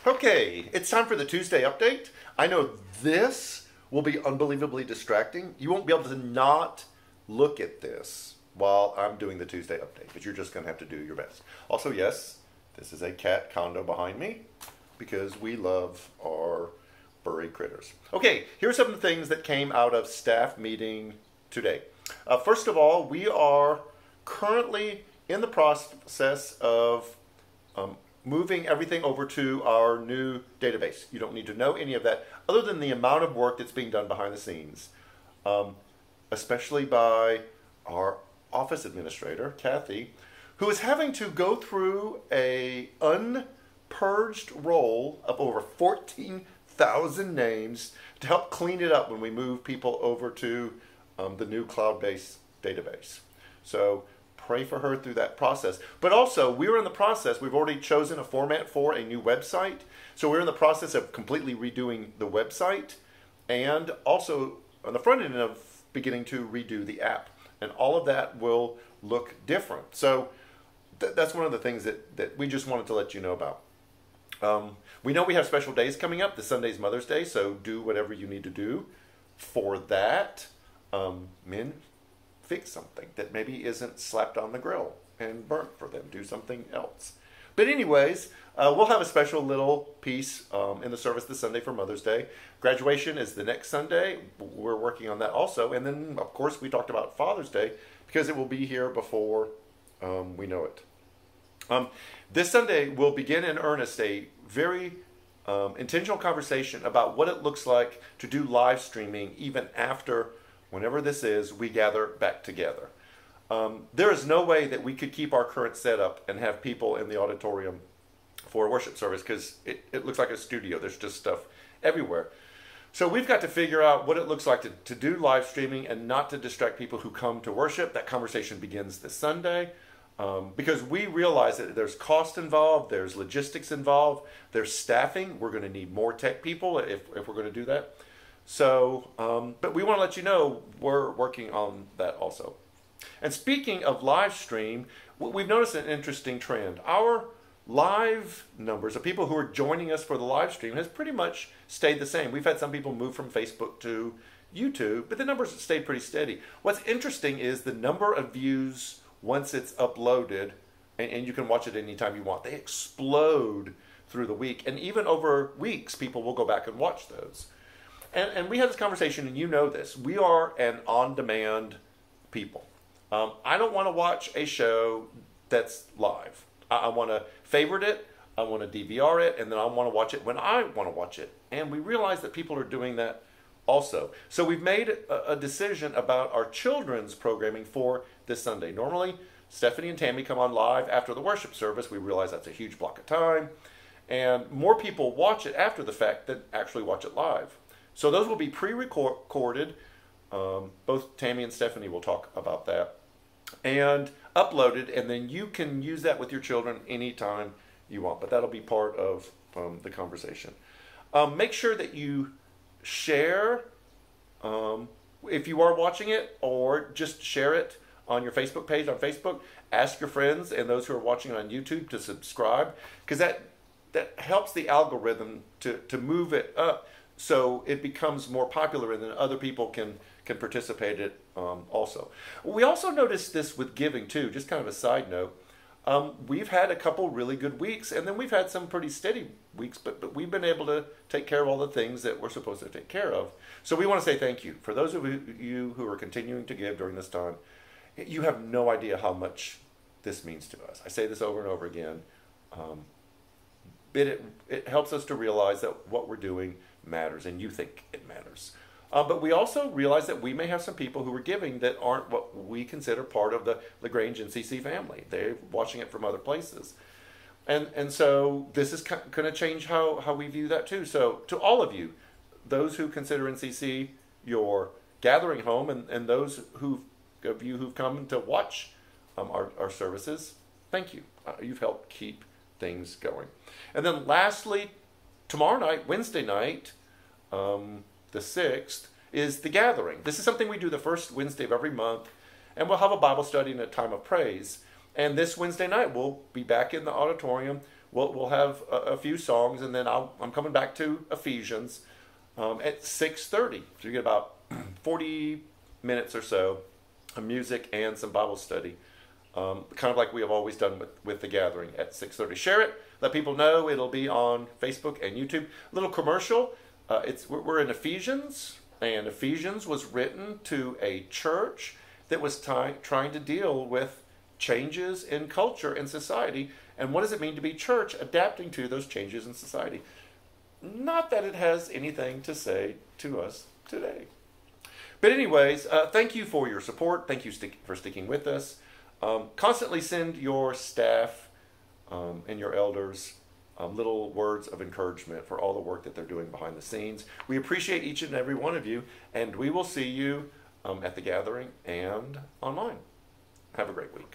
Okay, it's time for the Tuesday update. I know this will be unbelievably distracting. You won't be able to not look at this while I'm doing the Tuesday update, but you're just going to have to do your best. Also, yes, this is a cat condo behind me because we love our furry critters. Okay, here's some of the things that came out of staff meeting today. First of all, we are currently in the process of moving everything over to our new database. You don't need to know any of that other than the amount of work that's being done behind the scenes, especially by our office administrator, Kathy, who is having to go through a unpurged roll of over 14,000 names to help clean it up when we move people over to the new cloud-based database. So pray for her through that process. But also, we're in the process, we've already chosen a format for a new website. So we're in the process of completely redoing the website and also on the front end of beginning to redo the app. And all of that will look different. So that's one of the things that we just wanted to let you know about. We know we have special days coming up. This Sunday's Mother's Day, so do whatever you need to do for that. Men, fix something that maybe isn't slapped on the grill and burnt for them. Do something else. But anyways, we'll have a special little piece in the service this Sunday for Mother's Day. Graduation is the next Sunday. We're working on that also. And then, of course, we talked about Father's Day because it will be here before we know it. This Sunday, we'll begin in earnest a very intentional conversation about what it looks like to do live streaming even after, whenever this is, we gather back together. There is no way that we could keep our current setup and have people in the auditorium for a worship service because it looks like a studio. There's just stuff everywhere. So we've got to figure out what it looks like to do live streaming and not to distract people who come to worship. That conversation begins this Sunday because we realize that there's cost involved, there's logistics involved, there's staffing. We're going to need more tech people if we're going to do that. So, but we want to let you know we're working on that also. And speaking of live stream, we've noticed an interesting trend. Our live numbers of people who are joining us for the live stream has pretty much stayed the same. We've had some people move from Facebook to YouTube, but the numbers have stayed pretty steady. What's interesting is the number of views once it's uploaded, and you can watch it anytime you want. They explode through the week, and even over weeks, people will go back and watch those. And we had this conversation, and you know this. We are an on-demand people. I don't want to watch a show that's live. I want to favorite it, I want to DVR it, and then I want to watch it when I want to watch it. And we realize that people are doing that also. So we've made a decision about our children's programming for this Sunday. Normally, Stephanie and Tammy come on live after the worship service. We realize that's a huge block of time. And more people watch it after the fact than actually watch it live. So those will be pre-recorded. Both Tammy and Stephanie will talk about that. And uploaded, and then you can use that with your children anytime you want. But that'll be part of the conversation. Make sure that you share if you are watching it, or just share it on your Facebook page on Facebook. Ask your friends and those who are watching on YouTube to subscribe, because that helps the algorithm to move it up so it becomes more popular and then other people can participate in it also. We also noticed this with giving too, just kind of a side note. We've had a couple really good weeks, and then we've had some pretty steady weeks, but we've been able to take care of all the things that we're supposed to take care of. So we want to say thank you. For those of you who are continuing to give during this time, you have no idea how much this means to us. I say this over and over again. It helps us to realize that what we're doing matters, and you think it matters. But we also realize that we may have some people who are giving that aren't what we consider part of the LaGrange NCC family. They're watching it from other places. And so this is going to change how we view that too. So to all of you, those who consider NCC your gathering home, and those of you who've come to watch our services, thank you. You've helped keep things going. And then lastly, tomorrow night, Wednesday night, the 6th, is the gathering. This is something we do the first Wednesday of every month, and we'll have a Bible study and a time of praise. And this Wednesday night, we'll be back in the auditorium we'll have a few songs, and then I'm coming back to Ephesians at 6:30. So you get about 40 minutes or so of music and some Bible study, kind of like we have always done with the gathering at 6:30. Share it. Let people know. It'll be on Facebook and YouTube. A little commercial. We're in Ephesians, and Ephesians was written to a church that was trying to deal with changes in culture and society. And what does it mean to be church adapting to those changes in society? Not that it has anything to say to us today. But anyways, thank you for your support. Thank you for sticking with us. Constantly send your staff and your elders little words of encouragement for all the work that they're doing behind the scenes. We appreciate each and every one of you, and we will see you at the gathering and online. Have a great week.